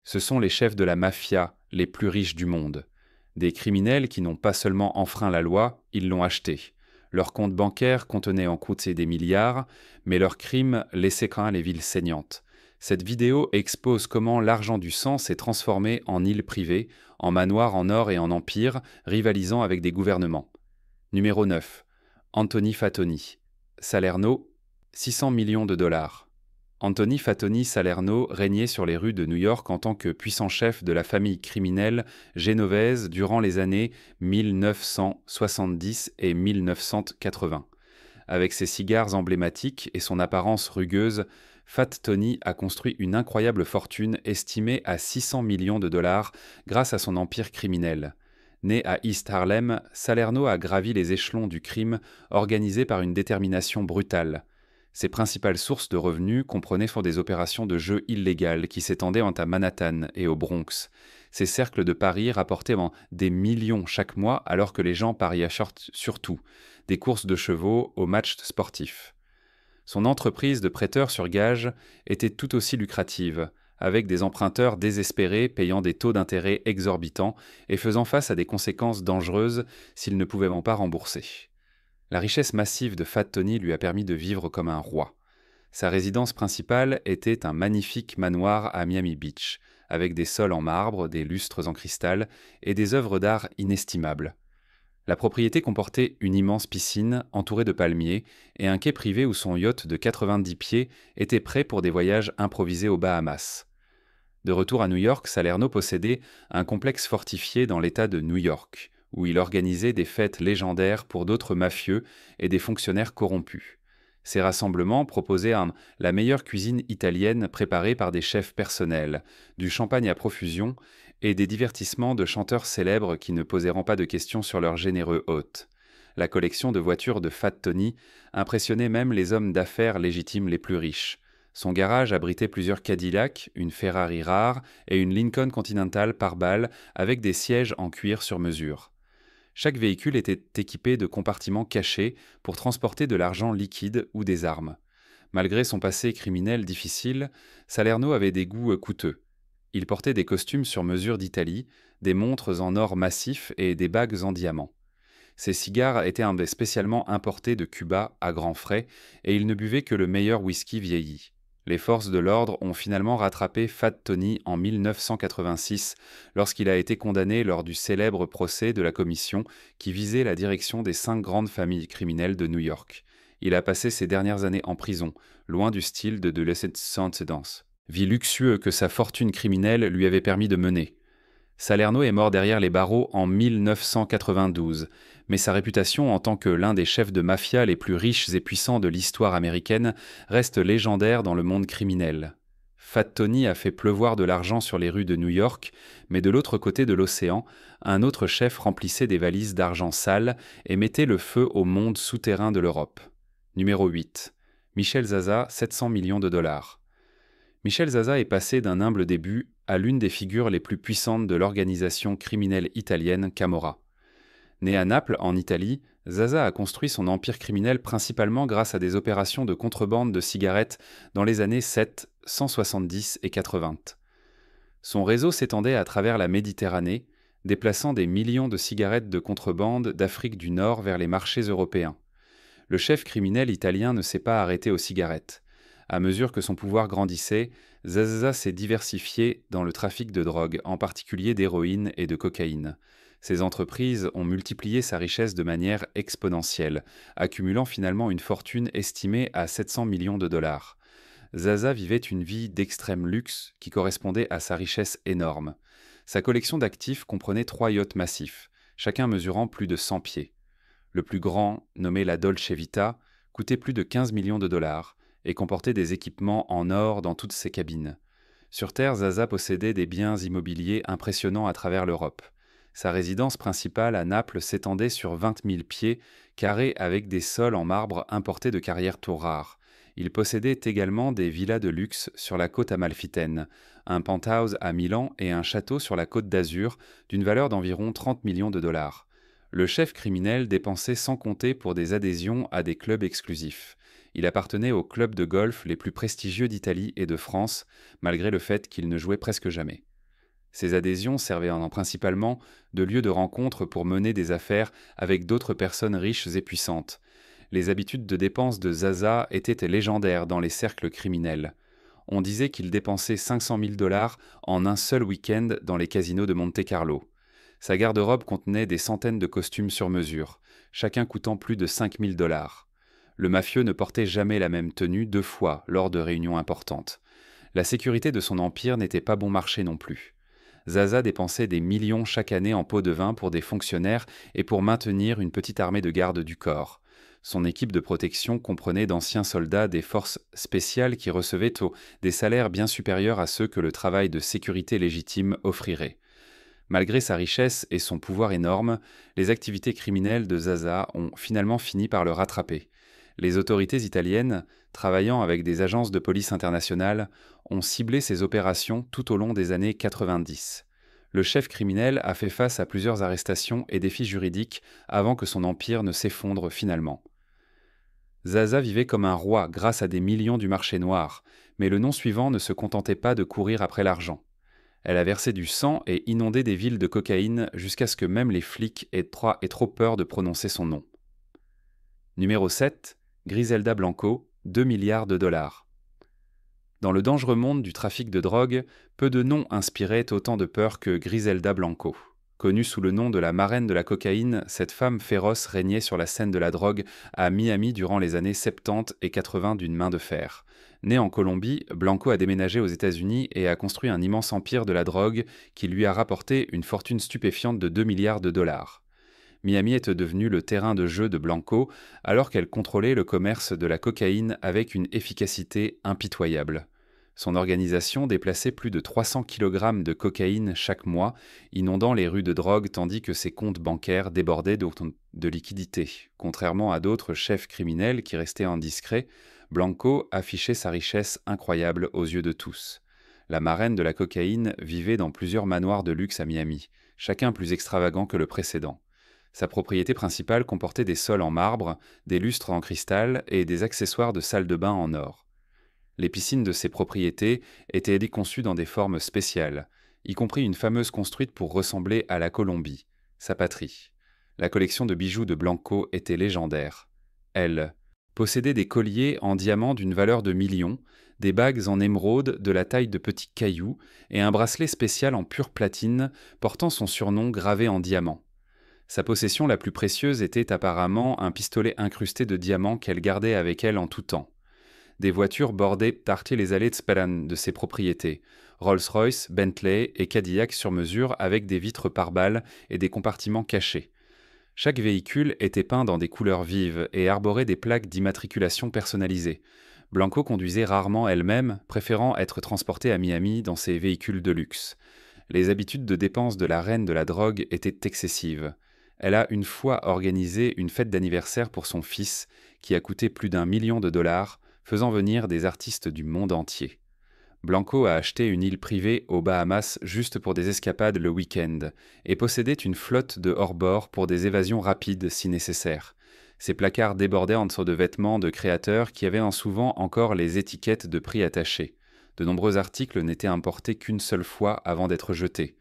Ce sont les chefs de la mafia les plus riches du monde. Des criminels qui n'ont pas seulement enfreint la loi, ils l'ont achetée. Leurs comptes bancaires contenaient en croûte des milliards, mais leurs crimes laissaient quand même les villes saignantes. Cette vidéo expose comment l'argent du sang s'est transformé en îles privées, en manoirs en or et en empire, rivalisant avec des gouvernements. Numéro 9. Anthony Fatoni. Salerno, 600 millions de dollars. Anthony Fatoni Salerno régnait sur les rues de New York en tant que puissant chef de la famille criminelle génovaise durant les années 1970 et 1980. Avec ses cigares emblématiques et son apparence rugueuse, Fat Tony a construit une incroyable fortune estimée à 600 millions de dollars grâce à son empire criminel. Né à East Harlem, Salerno a gravi les échelons du crime organisé par une détermination brutale. Ses principales sources de revenus comprenaient des opérations de jeux illégales qui s'étendaient à Manhattan et au Bronx. Ces cercles de paris rapportaient des millions chaque mois alors que les gens pariaient surtout, des courses de chevaux aux matchs sportifs. Son entreprise de prêteur sur gage était tout aussi lucrative, avec des emprunteurs désespérés payant des taux d'intérêt exorbitants et faisant face à des conséquences dangereuses s'ils ne pouvaient pas rembourser. La richesse massive de Fat Tony lui a permis de vivre comme un roi. Sa résidence principale était un magnifique manoir à Miami Beach, avec des sols en marbre, des lustres en cristal et des œuvres d'art inestimables. La propriété comportait une immense piscine entourée de palmiers et un quai privé où son yacht de 90 pieds était prêt pour des voyages improvisés aux Bahamas. De retour à New York, Salerno possédait un complexe fortifié dans l'État de New York, où il organisait des fêtes légendaires pour d'autres mafieux et des fonctionnaires corrompus. Ces rassemblements proposaient la meilleure cuisine italienne préparée par des chefs personnels, du champagne à profusion et des divertissements de chanteurs célèbres qui ne poseront pas de questions sur leurs généreux hôtes. La collection de voitures de Fat Tony impressionnait même les hommes d'affaires légitimes les plus riches. Son garage abritait plusieurs Cadillacs, une Ferrari rare et une Lincoln Continental par balle avec des sièges en cuir sur mesure. Chaque véhicule était équipé de compartiments cachés pour transporter de l'argent liquide ou des armes. Malgré son passé criminel difficile, Salerno avait des goûts coûteux. Il portait des costumes sur mesure d'Italie, des montres en or massif et des bagues en diamant. Ses cigares étaient spécialement importés de Cuba à grands frais et il ne buvait que le meilleur whisky vieilli. Les forces de l'ordre ont finalement rattrapé Fat Tony en 1986 lorsqu'il a été condamné lors du célèbre procès de la commission qui visait la direction des 5 grandes familles criminelles de New York. Il a passé ses dernières années en prison, loin du style de l'adolescence, vie luxueux que sa fortune criminelle lui avait permis de mener. Salerno est mort derrière les barreaux en 1992, mais sa réputation en tant que l'un des chefs de mafia les plus riches et puissants de l'histoire américaine reste légendaire dans le monde criminel. Fat Tony a fait pleuvoir de l'argent sur les rues de New York, mais de l'autre côté de l'océan, un autre chef remplissait des valises d'argent sale et mettait le feu au monde souterrain de l'Europe. Numéro 8. Michel Zaza, 700 millions de dollars. Michel Zaza est passé d'un humble début à l'une des figures les plus puissantes de l'organisation criminelle italienne Camorra. Né à Naples, en Italie, Zaza a construit son empire criminel principalement grâce à des opérations de contrebande de cigarettes dans les années 170 et 80. Son réseau s'étendait à travers la Méditerranée, déplaçant des millions de cigarettes de contrebande d'Afrique du Nord vers les marchés européens. Le chef criminel italien ne s'est pas arrêté aux cigarettes. À mesure que son pouvoir grandissait, Zaza s'est diversifié dans le trafic de drogue, en particulier d'héroïne et de cocaïne. Ses entreprises ont multiplié sa richesse de manière exponentielle, accumulant finalement une fortune estimée à 700 millions de dollars. Zaza vivait une vie d'extrême luxe qui correspondait à sa richesse énorme. Sa collection d'actifs comprenait 3 yachts massifs, chacun mesurant plus de 100 pieds. Le plus grand, nommé la Dolce Vita, coûtait plus de 15 millions de dollars et comportait des équipements en or dans toutes ses cabines. Sur Terre, Zaza possédait des biens immobiliers impressionnants à travers l'Europe. Sa résidence principale à Naples s'étendait sur 20 000 pieds carrés avec des sols en marbre importés de carrières tours rares. Il possédait également des villas de luxe sur la côte amalfitaine, un penthouse à Milan et un château sur la côte d'Azur d'une valeur d'environ 30 millions de dollars. Le chef criminel dépensait sans compter pour des adhésions à des clubs exclusifs. Il appartenait aux clubs de golf les plus prestigieux d'Italie et de France, malgré le fait qu'il ne jouait presque jamais. Ces adhésions servaient principalement de lieu de rencontre pour mener des affaires avec d'autres personnes riches et puissantes. Les habitudes de dépenses de Zaza étaient légendaires dans les cercles criminels. On disait qu'il dépensait 500 000 dollars en un seul week-end dans les casinos de Monte-Carlo. Sa garde-robe contenait des centaines de costumes sur mesure, chacun coûtant plus de 5 000 dollars. Le mafieux ne portait jamais la même tenue 2 fois lors de réunions importantes. La sécurité de son empire n'était pas bon marché non plus. Zaza dépensait des millions chaque année en pots de vin pour des fonctionnaires et pour maintenir une petite armée de garde du corps. Son équipe de protection comprenait d'anciens soldats des forces spéciales qui recevaient des salaires bien supérieurs à ceux que le travail de sécurité légitime offrirait. Malgré sa richesse et son pouvoir énorme, les activités criminelles de Zaza ont finalement fini par le rattraper. Les autorités italiennes, travaillant avec des agences de police internationales, ont ciblé ses opérations tout au long des années 90. Le chef criminel a fait face à plusieurs arrestations et défis juridiques avant que son empire ne s'effondre finalement. Zaza vivait comme un roi grâce à des millions du marché noir, mais le nom suivant ne se contentait pas de courir après l'argent. Elle a versé du sang et inondé des villes de cocaïne jusqu'à ce que même les flics aient trop peur de prononcer son nom. Numéro 7. Griselda Blanco, 2 milliards de dollars. Dans le dangereux monde du trafic de drogue, peu de noms inspiraient autant de peur que Griselda Blanco. Connue sous le nom de la marraine de la cocaïne, cette femme féroce régnait sur la scène de la drogue à Miami durant les années 70 et 80 d'une main de fer. Née en Colombie, Blanco a déménagé aux États-Unis et a construit un immense empire de la drogue qui lui a rapporté une fortune stupéfiante de 2 milliards de dollars. Miami est devenu le terrain de jeu de Blanco alors qu'elle contrôlait le commerce de la cocaïne avec une efficacité impitoyable. Son organisation déplaçait plus de 300 kg de cocaïne chaque mois, inondant les rues de drogue tandis que ses comptes bancaires débordaient de liquidités. Contrairement à d'autres chefs criminels qui restaient indiscrets, Blanco affichait sa richesse incroyable aux yeux de tous. La marraine de la cocaïne vivait dans plusieurs manoirs de luxe à Miami, chacun plus extravagant que le précédent. Sa propriété principale comportait des sols en marbre, des lustres en cristal et des accessoires de salle de bain en or. Les piscines de ses propriétés étaient conçues dans des formes spéciales, y compris une fameuse construite pour ressembler à la Colombie, sa patrie. La collection de bijoux de Blanco était légendaire. Elle possédait des colliers en diamant d'une valeur de millions, des bagues en émeraude de la taille de petits cailloux et un bracelet spécial en pure platine portant son surnom gravé en diamant. Sa possession la plus précieuse était apparemment un pistolet incrusté de diamants qu'elle gardait avec elle en tout temps. Des voitures partaient les allées de ses propriétés, Rolls-Royce, Bentley et Cadillac sur mesure avec des vitres pare-balles et des compartiments cachés. Chaque véhicule était peint dans des couleurs vives et arborait des plaques d'immatriculation personnalisées. Blanco conduisait rarement elle-même, préférant être transportée à Miami dans ses véhicules de luxe. Les habitudes de dépenses de la reine de la drogue étaient excessives. Elle a une fois organisé une fête d'anniversaire pour son fils, qui a coûté plus d'1 million de dollars, faisant venir des artistes du monde entier. Blanco a acheté une île privée aux Bahamas juste pour des escapades le week-end, et possédait une flotte de hors-bord pour des évasions rapides si nécessaire. Ses placards débordaient en dessous de vêtements de créateurs qui avaient souvent encore les étiquettes de prix attachées. De nombreux articles n'étaient importés qu'une seule fois avant d'être jetés.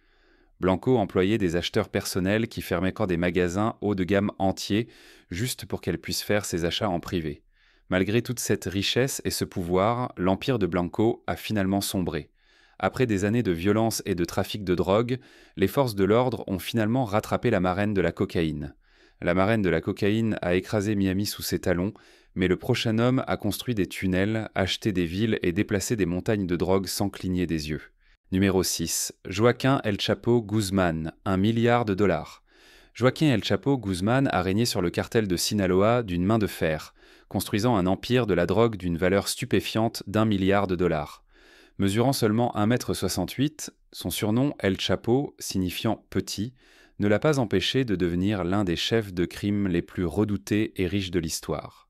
Blanco employait des acheteurs personnels qui fermaient encore des magasins haut de gamme entiers, juste pour qu'elle puisse faire ses achats en privé. Malgré toute cette richesse et ce pouvoir, l'empire de Blanco a finalement sombré. Après des années de violence et de trafic de drogue, les forces de l'ordre ont finalement rattrapé la marraine de la cocaïne. La marraine de la cocaïne a écrasé Miami sous ses talons, mais le prochain homme a construit des tunnels, acheté des villes et déplacé des montagnes de drogue sans cligner des yeux. Numéro 6. Joaquín El Chapo Guzmán, 1 milliard de dollars. Joaquín El Chapo Guzmán a régné sur le cartel de Sinaloa d'une main de fer, construisant un empire de la drogue d'une valeur stupéfiante d'1 milliard de dollars. Mesurant seulement 1,68 m, son surnom El Chapo, signifiant petit, ne l'a pas empêché de devenir l'un des chefs de crime les plus redoutés et riches de l'histoire.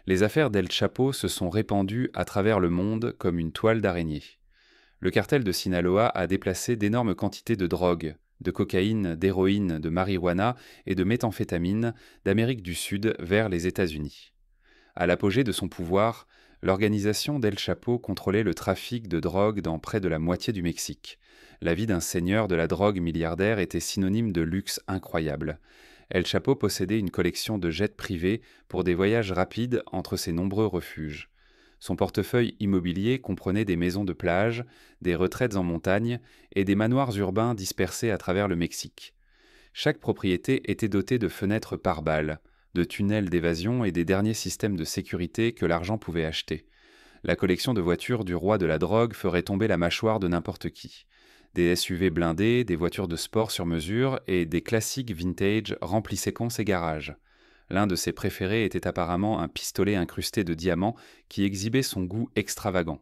Les affaires d'El Chapo se sont répandues à travers le monde comme une toile d'araignée. Le cartel de Sinaloa a déplacé d'énormes quantités de drogue, de cocaïne, d'héroïne, de marijuana et de méthamphétamine d'Amérique du Sud vers les États-Unis. À l'apogée de son pouvoir, l'organisation d'El Chapo contrôlait le trafic de drogue dans près de la moitié du Mexique. La vie d'un seigneur de la drogue milliardaire était synonyme de luxe incroyable. El Chapo possédait une collection de jets privés pour des voyages rapides entre ses nombreux refuges. Son portefeuille immobilier comprenait des maisons de plage, des retraites en montagne et des manoirs urbains dispersés à travers le Mexique. Chaque propriété était dotée de fenêtres par balles, de tunnels d'évasion et des derniers systèmes de sécurité que l'argent pouvait acheter. La collection de voitures du roi de la drogue ferait tomber la mâchoire de n'importe qui. Des SUV blindés, des voitures de sport sur mesure et des classiques vintage remplissaient ses garages. L'un de ses préférés était apparemment un pistolet incrusté de diamants qui exhibait son goût extravagant.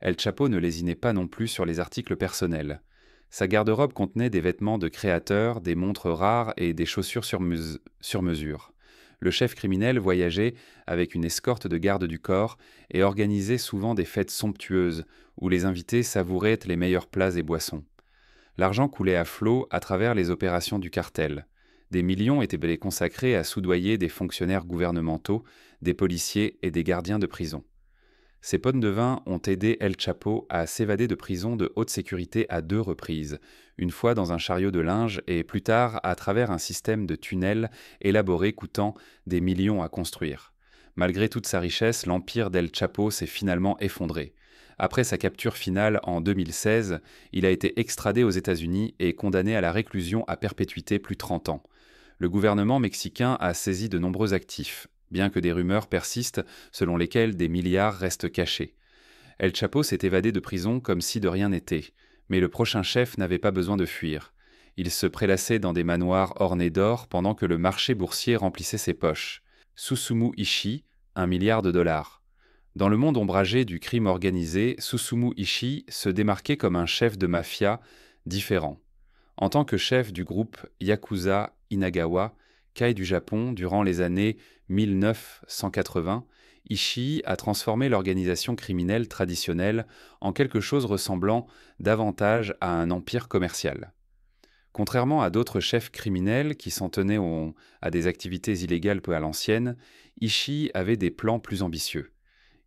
El Chapo ne lésinait pas non plus sur les articles personnels. Sa garde-robe contenait des vêtements de créateurs, des montres rares et des chaussures sur mesure. Le chef criminel voyageait avec une escorte de garde du corps et organisait souvent des fêtes somptueuses où les invités savouraient les meilleurs plats et boissons. L'argent coulait à flot à travers les opérations du cartel. Des millions étaient consacrés à soudoyer des fonctionnaires gouvernementaux, des policiers et des gardiens de prison. Ces potes de vin ont aidé El Chapo à s'évader de prison de haute sécurité à 2 reprises, une fois dans un chariot de linge et plus tard à travers un système de tunnels élaboré coûtant des millions à construire. Malgré toute sa richesse, l'empire d'El Chapo s'est finalement effondré. Après sa capture finale en 2016, il a été extradé aux États-Unis et condamné à la réclusion à perpétuité plus 30 ans. Le gouvernement mexicain a saisi de nombreux actifs, bien que des rumeurs persistent selon lesquelles des milliards restent cachés. El Chapo s'est évadé de prison comme si de rien n'était, mais le prochain chef n'avait pas besoin de fuir. Il se prélassait dans des manoirs ornés d'or pendant que le marché boursier remplissait ses poches. Susumu Ishii, $1 milliard. Dans le monde ombragé du crime organisé, Susumu Ishii se démarquait comme un chef de mafia différent. En tant que chef du groupe Yakuza Inagawa, Kai du Japon, durant les années 1980, Ishii a transformé l'organisation criminelle traditionnelle en quelque chose ressemblant davantage à un empire commercial. Contrairement à d'autres chefs criminels qui s'en tenaient à des activités illégales peu à l'ancienne, Ishii avait des plans plus ambitieux.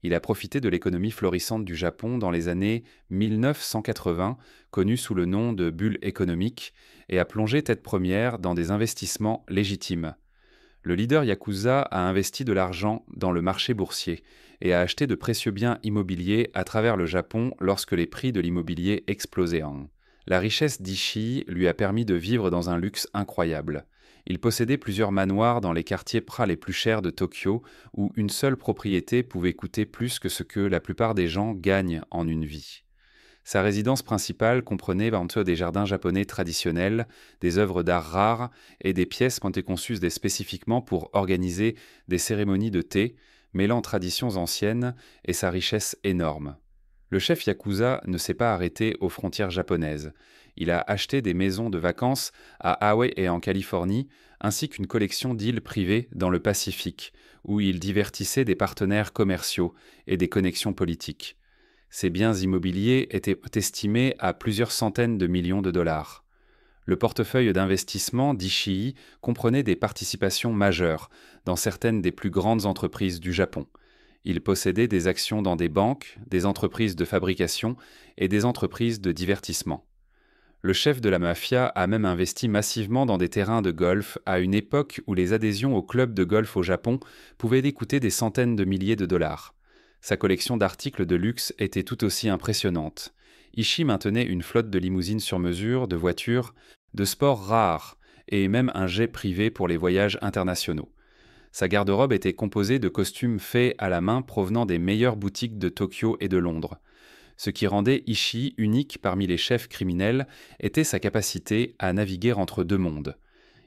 Il a profité de l'économie florissante du Japon dans les années 1980, connue sous le nom de bulle économique, et a plongé tête première dans des investissements légitimes. Le leader Yakuza a investi de l'argent dans le marché boursier et a acheté de précieux biens immobiliers à travers le Japon lorsque les prix de l'immobilier explosaient. La richesse d'Ishii lui a permis de vivre dans un luxe incroyable. Il possédait plusieurs manoirs dans les quartiers les plus chers de Tokyo, où une seule propriété pouvait coûter plus que ce que la plupart des gens gagnent en une vie. Sa résidence principale comprenait des jardins japonais traditionnels, des œuvres d'art rares et des pièces conçues spécifiquement pour organiser des cérémonies de thé, mêlant traditions anciennes et sa richesse énorme. Le chef Yakuza ne s'est pas arrêté aux frontières japonaises. Il a acheté des maisons de vacances à Hawaï et en Californie, ainsi qu'une collection d'îles privées dans le Pacifique, où il divertissait des partenaires commerciaux et des connexions politiques. Ces biens immobiliers étaient estimés à plusieurs centaines de millions de dollars. Le portefeuille d'investissement d'Ishii comprenait des participations majeures dans certaines des plus grandes entreprises du Japon. Il possédait des actions dans des banques, des entreprises de fabrication et des entreprises de divertissement. Le chef de la mafia a même investi massivement dans des terrains de golf à une époque où les adhésions au club de golf au Japon pouvaient coûter des centaines de milliers de dollars. Sa collection d'articles de luxe était tout aussi impressionnante. Ishii maintenait une flotte de limousines sur mesure, de voitures, de sports rares et même un jet privé pour les voyages internationaux. Sa garde-robe était composée de costumes faits à la main provenant des meilleures boutiques de Tokyo et de Londres. Ce qui rendait Ishii unique parmi les chefs criminels était sa capacité à naviguer entre deux mondes.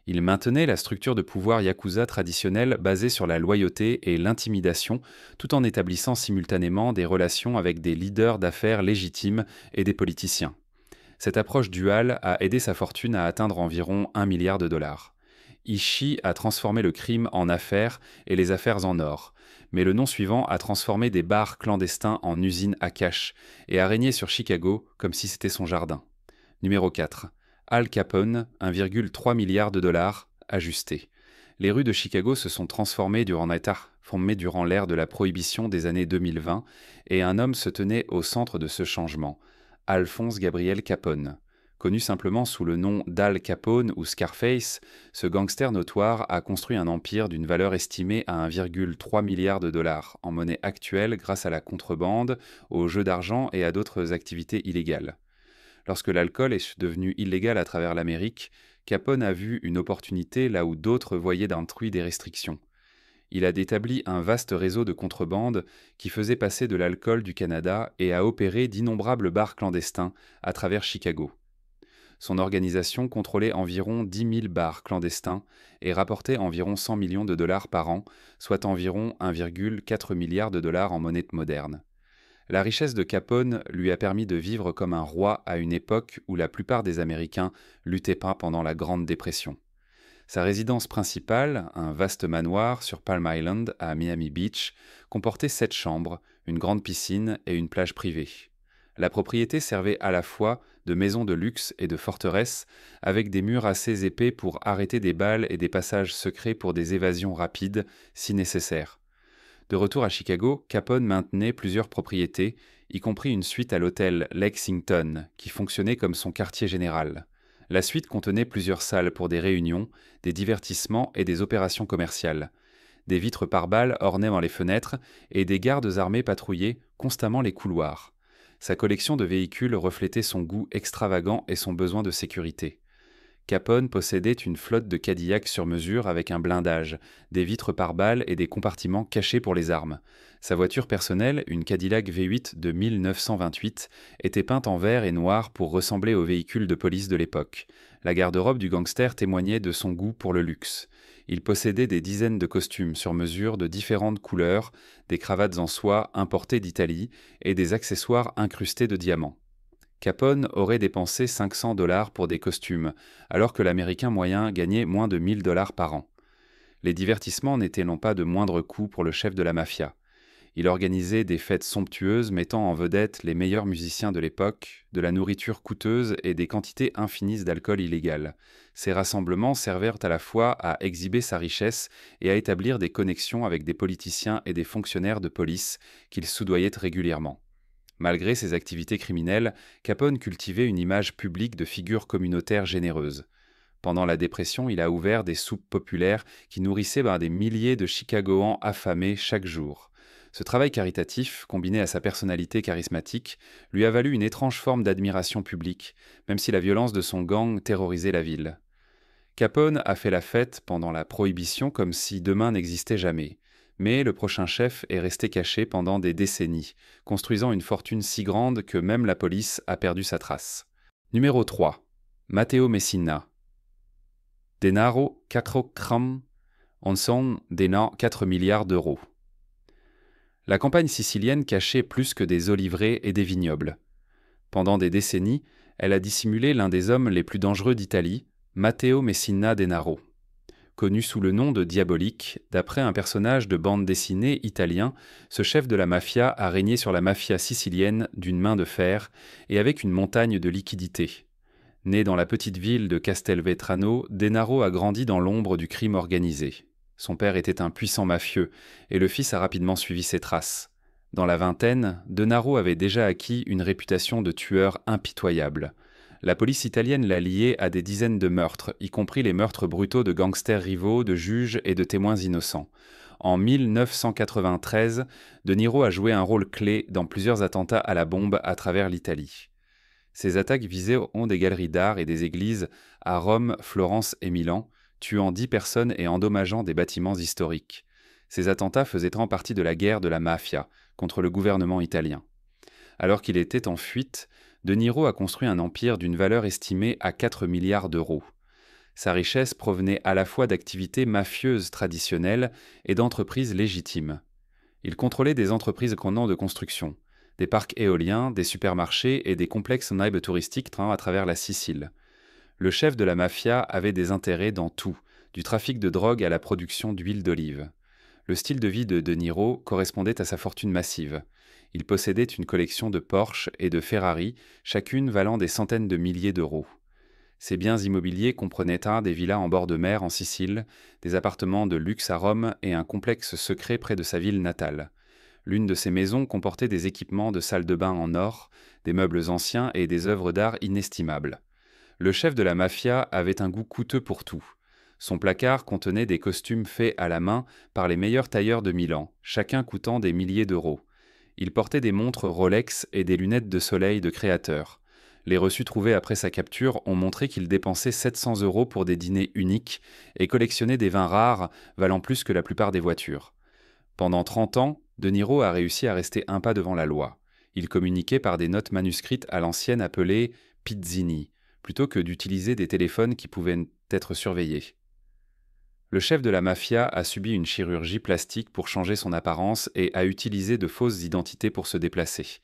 Il maintenait la structure de pouvoir yakuza traditionnelle basée sur la loyauté et l'intimidation, tout en établissant simultanément des relations avec des leaders d'affaires légitimes et des politiciens. Cette approche duale a aidé sa fortune à atteindre environ $1 milliard. Ishii a transformé le crime en affaires et les affaires en or, mais le nom suivant a transformé des bars clandestins en usines à cash et a régné sur Chicago comme si c'était son jardin. Numéro 4. Al Capone, $1,3 milliard ajusté. Les rues de Chicago se sont transformées durant l'ère de la prohibition des années 2020 et un homme se tenait au centre de ce changement, Alphonse Gabriel Capone. Connu simplement sous le nom d'Al Capone ou Scarface, ce gangster notoire a construit un empire d'une valeur estimée à 1,3 milliard de dollars en monnaie actuelle grâce à la contrebande, aux jeux d'argent et à d'autres activités illégales. Lorsque l'alcool est devenu illégal à travers l'Amérique, Capone a vu une opportunité là où d'autres voyaient d'un truie des restrictions. Il a établi un vaste réseau de contrebande qui faisait passer de l'alcool du Canada et a opéré d'innombrables bars clandestins à travers Chicago. Son organisation contrôlait environ 10 000 bars clandestins et rapportait environ 100 millions de dollars par an, soit environ 1,4 milliard de dollars en monnaie moderne. La richesse de Capone lui a permis de vivre comme un roi à une époque où la plupart des Américains luttaient pas pendant la Grande Dépression. Sa résidence principale, un vaste manoir sur Palm Island à Miami Beach, comportait 7 chambres, une grande piscine et une plage privée. La propriété servait à la fois de maison de luxe et de forteresse, avec des murs assez épais pour arrêter des balles et des passages secrets pour des évasions rapides, si nécessaire. De retour à Chicago, Capone maintenait plusieurs propriétés, y compris une suite à l'hôtel Lexington, qui fonctionnait comme son quartier général. La suite contenait plusieurs salles pour des réunions, des divertissements et des opérations commerciales. Des vitres pare-balles ornaient les fenêtres et des gardes armés patrouillaient constamment les couloirs. Sa collection de véhicules reflétait son goût extravagant et son besoin de sécurité. Capone possédait une flotte de Cadillac sur mesure avec un blindage, des vitres pare-balles et des compartiments cachés pour les armes. Sa voiture personnelle, une Cadillac V8 de 1928, était peinte en vert et noir pour ressembler aux véhicules de police de l'époque. La garde-robe du gangster témoignait de son goût pour le luxe. Il possédait des dizaines de costumes sur mesure de différentes couleurs, des cravates en soie importées d'Italie et des accessoires incrustés de diamants. Capone aurait dépensé 500 $ pour des costumes, alors que l'Américain moyen gagnait moins de 1 000 $ par an. Les divertissements n'étaient non pas de moindre coût pour le chef de la mafia. Il organisait des fêtes somptueuses mettant en vedette les meilleurs musiciens de l'époque, de la nourriture coûteuse et des quantités infinies d'alcool illégal. Ces rassemblements servirent à la fois à exhiber sa richesse et à établir des connexions avec des politiciens et des fonctionnaires de police qu'il soudoyait régulièrement. Malgré ses activités criminelles, Capone cultivait une image publique de figure communautaire généreuse. Pendant la dépression, il a ouvert des soupes populaires qui nourrissaient des milliers de Chicagoans affamés chaque jour. Ce travail caritatif, combiné à sa personnalité charismatique, lui a valu une étrange forme d'admiration publique, même si la violence de son gang terrorisait la ville. Capone a fait la fête pendant la Prohibition comme si demain n'existait jamais. Mais le prochain chef est resté caché pendant des décennies, construisant une fortune si grande que même la police a perdu sa trace. Numéro 3. Matteo Messina. Denaro 4 cram, on son 4 milliards d'euros. La campagne sicilienne cachait plus que des oliveraies et des vignobles. Pendant des décennies, elle a dissimulé l'un des hommes les plus dangereux d'Italie, Matteo Messina Denaro. Connu sous le nom de Diabolique, d'après un personnage de bande dessinée italien, ce chef de la mafia a régné sur la mafia sicilienne d'une main de fer et avec une montagne de liquidités. Né dans la petite ville de Castelvetrano, Denaro a grandi dans l'ombre du crime organisé. Son père était un puissant mafieux et le fils a rapidement suivi ses traces. Dans la vingtaine, Denaro avait déjà acquis une réputation de tueur impitoyable. La police italienne l'a lié à des dizaines de meurtres, y compris les meurtres brutaux de gangsters rivaux, de juges et de témoins innocents. En 1993, De Niro a joué un rôle clé dans plusieurs attentats à la bombe à travers l'Italie. Ces attaques visaient des galeries d'art et des églises à Rome, Florence et Milan, tuant 10 personnes et endommageant des bâtiments historiques. Ces attentats faisaient en partie de la guerre de la mafia contre le gouvernement italien. Alors qu'il était en fuite, De Niro a construit un empire d'une valeur estimée à 4 milliards d'euros. Sa richesse provenait à la fois d'activités mafieuses traditionnelles et d'entreprises légitimes. Il contrôlait des entreprises de construction, des parcs éoliens, des supermarchés et des complexes naïbes touristiques à travers la Sicile. Le chef de la mafia avait des intérêts dans tout, du trafic de drogue à la production d'huile d'olive. Le style de vie de De Niro correspondait à sa fortune massive. Il possédait une collection de Porsche et de Ferrari, chacune valant des centaines de milliers d'euros. Ses biens immobiliers comprenaient des villas en bord de mer en Sicile, des appartements de luxe à Rome et un complexe secret près de sa ville natale. L'une de ces maisons comportait des équipements de salle de bain en or, des meubles anciens et des œuvres d'art inestimables. Le chef de la mafia avait un goût coûteux pour tout. Son placard contenait des costumes faits à la main par les meilleurs tailleurs de Milan, chacun coûtant des milliers d'euros. Il portait des montres Rolex et des lunettes de soleil de créateur. Les reçus trouvés après sa capture ont montré qu'il dépensait 700 euros pour des dîners uniques et collectionnait des vins rares valant plus que la plupart des voitures. Pendant 30 ans, De Niro a réussi à rester un pas devant la loi. Il communiquait par des notes manuscrites à l'ancienne appelées pizzini, plutôt que d'utiliser des téléphones qui pouvaient être surveillés. Le chef de la mafia a subi une chirurgie plastique pour changer son apparence et a utilisé de fausses identités pour se déplacer.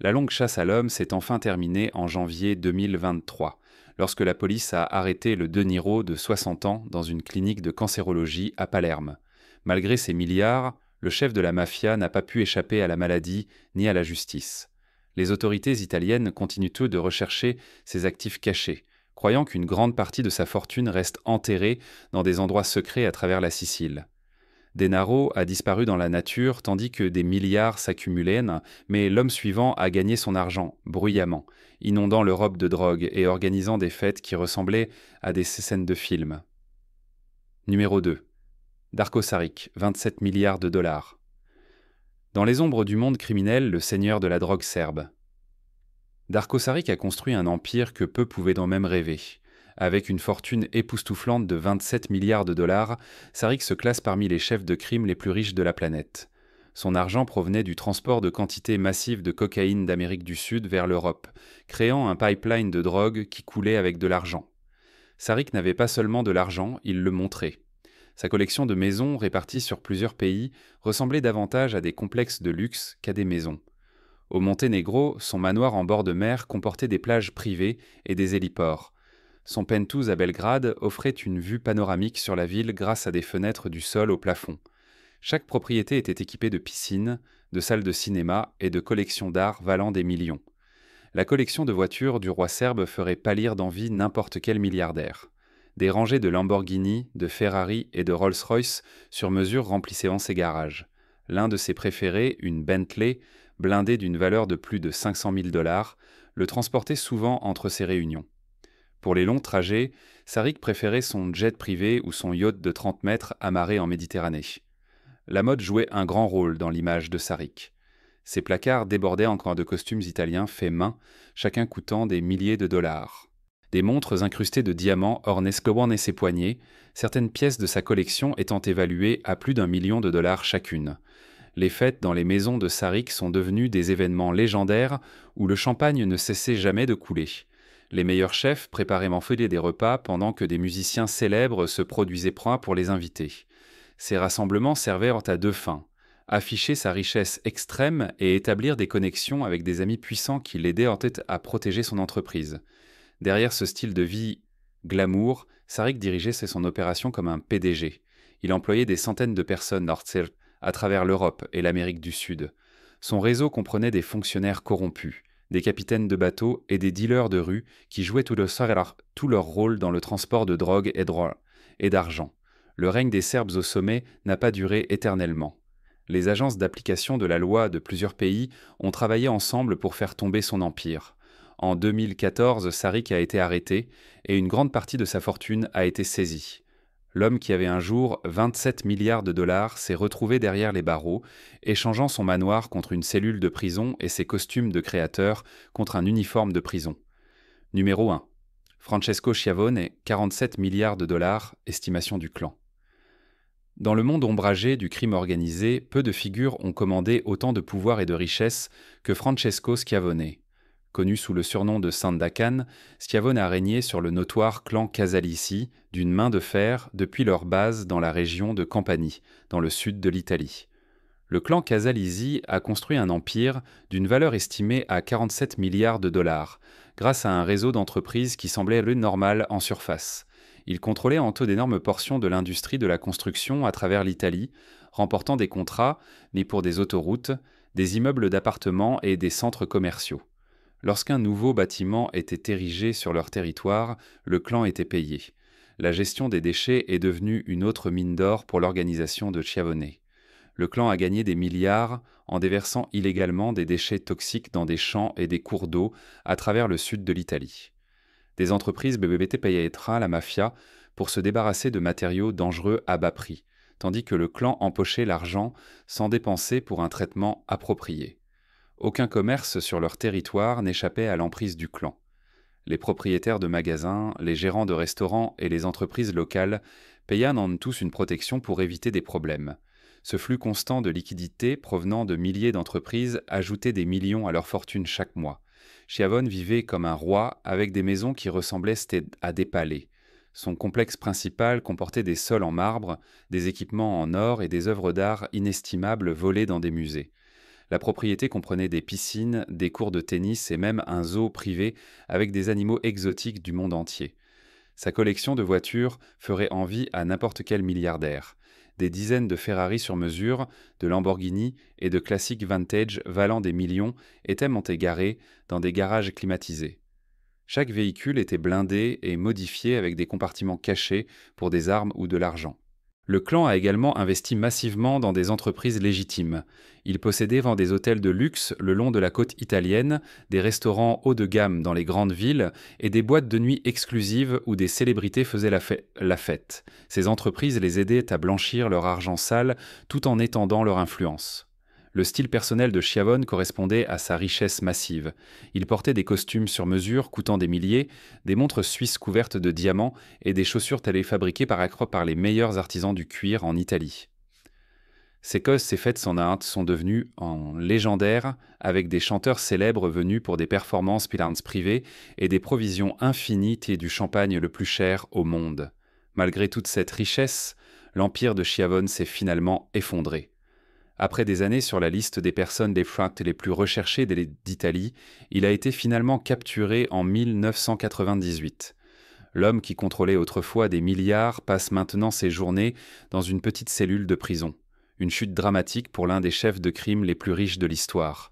La longue chasse à l'homme s'est enfin terminée en janvier 2023, lorsque la police a arrêté le De Niro de 60 ans dans une clinique de cancérologie à Palerme. Malgré ses milliards, le chef de la mafia n'a pas pu échapper à la maladie ni à la justice. Les autorités italiennes continuent tout de rechercher ses actifs cachés, croyant qu'une grande partie de sa fortune reste enterrée dans des endroits secrets à travers la Sicile. Denaro a disparu dans la nature tandis que des milliards s'accumulaient, mais l'homme suivant a gagné son argent, bruyamment, inondant l'Europe de drogue et organisant des fêtes qui ressemblaient à des scènes de films. Numéro 2. Darko Saric, 27 milliards de dollars. Dans les ombres du monde criminel, le seigneur de la drogue serbe. Darko Saric a construit un empire que peu pouvaient en même rêver. Avec une fortune époustouflante de 27 milliards de dollars, Saric se classe parmi les chefs de crime les plus riches de la planète. Son argent provenait du transport de quantités massives de cocaïne d'Amérique du Sud vers l'Europe, créant un pipeline de drogue qui coulait avec de l'argent. Saric n'avait pas seulement de l'argent, il le montrait. Sa collection de maisons réparties sur plusieurs pays ressemblait davantage à des complexes de luxe qu'à des maisons. Au Monténégro, son manoir en bord de mer comportait des plages privées et des héliports. Son penthouse à Belgrade offrait une vue panoramique sur la ville grâce à des fenêtres du sol au plafond. Chaque propriété était équipée de piscines, de salles de cinéma et de collections d'art valant des millions. La collection de voitures du roi serbe ferait pâlir d'envie n'importe quel milliardaire. Des rangées de Lamborghini, de Ferrari et de Rolls-Royce sur mesure remplissaient ses garages. L'un de ses préférés, une Bentley, blindée d'une valeur de plus de 500 000 $, le transportait souvent entre ses réunions. Pour les longs trajets, Saric préférait son jet privé ou son yacht de 30 mètres amarré en Méditerranée. La mode jouait un grand rôle dans l'image de Saric. Ses placards débordaient encore de costumes italiens faits main, chacun coûtant des milliers de dollars. Des montres incrustées de diamants ornaient Sloan et ses poignets, certaines pièces de sa collection étant évaluées à plus d'1 million de dollars chacune. Les fêtes dans les maisons de Saric sont devenues des événements légendaires où le champagne ne cessait jamais de couler. Les meilleurs chefs préparaient m'enfiler des repas pendant que des musiciens célèbres se produisaient proints pour les invités. Ces rassemblements servaient à deux fins: afficher sa richesse extrême et établir des connexions avec des amis puissants qui l'aidaient en tête à protéger son entreprise. Derrière ce style de vie glamour, Saric dirigeait son opération comme un PDG. Il employait des centaines de personnes à travers l'Europe et l'Amérique du Sud. Son réseau comprenait des fonctionnaires corrompus, des capitaines de bateaux et des dealers de rue qui jouaient tout leur rôle dans le transport de drogue et d'argent. Le règne des Serbes au sommet n'a pas duré éternellement. Les agences d'application de la loi de plusieurs pays ont travaillé ensemble pour faire tomber son empire. En 2014, Saric a été arrêté et une grande partie de sa fortune a été saisie. L'homme qui avait un jour 27 milliards de dollars s'est retrouvé derrière les barreaux, échangeant son manoir contre une cellule de prison et ses costumes de créateur contre un uniforme de prison. Numéro 1. Francesco Schiavone, 47 milliards de dollars, estimation du clan. Dans le monde ombragé du crime organisé, peu de figures ont commandé autant de pouvoir et de richesse que Francesco Schiavone. Connu sous le surnom de Sandakan, Schiavone a régné sur le notoire clan Casalici d'une main de fer depuis leur base dans la région de Campanie, dans le sud de l'Italie. Le clan Casalici a construit un empire d'une valeur estimée à 47 milliards de dollars, grâce à un réseau d'entreprises qui semblait le normal en surface. Il contrôlait en tout d'énormes portions de l'industrie de la construction à travers l'Italie, remportant des contrats, mais pour des autoroutes, des immeubles d'appartements et des centres commerciaux. Lorsqu'un nouveau bâtiment était érigé sur leur territoire, le clan était payé. La gestion des déchets est devenue une autre mine d'or pour l'organisation de Schiavone. Le clan a gagné des milliards en déversant illégalement des déchets toxiques dans des champs et des cours d'eau à travers le sud de l'Italie. Des entreprises BBVT Payettra, la mafia, pour se débarrasser de matériaux dangereux à bas prix, tandis que le clan empochait l'argent sans dépenser pour un traitement approprié. Aucun commerce sur leur territoire n'échappait à l'emprise du clan. Les propriétaires de magasins, les gérants de restaurants et les entreprises locales payaient en tous une protection pour éviter des problèmes. Ce flux constant de liquidités provenant de milliers d'entreprises ajoutait des millions à leur fortune chaque mois. Schiavone vivait comme un roi avec des maisons qui ressemblaient à des palais. Son complexe principal comportait des sols en marbre, des équipements en or et des œuvres d'art inestimables volées dans des musées. La propriété comprenait des piscines, des cours de tennis et même un zoo privé avec des animaux exotiques du monde entier. Sa collection de voitures ferait envie à n'importe quel milliardaire. Des dizaines de Ferrari sur mesure, de Lamborghini et de classiques vintage valant des millions étaient montés garés dans des garages climatisés. Chaque véhicule était blindé et modifié avec des compartiments cachés pour des armes ou de l'argent. Le clan a également investi massivement dans des entreprises légitimes. Il possédait des hôtels de luxe le long de la côte italienne, des restaurants haut de gamme dans les grandes villes et des boîtes de nuit exclusives où des célébrités faisaient la fête. Ces entreprises les aidaient à blanchir leur argent sale tout en étendant leur influence. Le style personnel de Schiavone correspondait à sa richesse massive. Il portait des costumes sur mesure coûtant des milliers, des montres suisses couvertes de diamants et des chaussures téléfabriquées par les meilleurs artisans du cuir en Italie. Ces causes et fêtes sans hâte sont devenues légendaires avec des chanteurs célèbres venus pour des performances privées et des provisions infinies et du champagne le plus cher au monde. Malgré toute cette richesse, l'empire de Schiavone s'est finalement effondré. Après des années sur la liste des personnes défuntes les plus recherchées d'Italie, il a été finalement capturé en 1998. L'homme qui contrôlait autrefois des milliards passe maintenant ses journées dans une petite cellule de prison. Une chute dramatique pour l'un des chefs de crime les plus riches de l'histoire.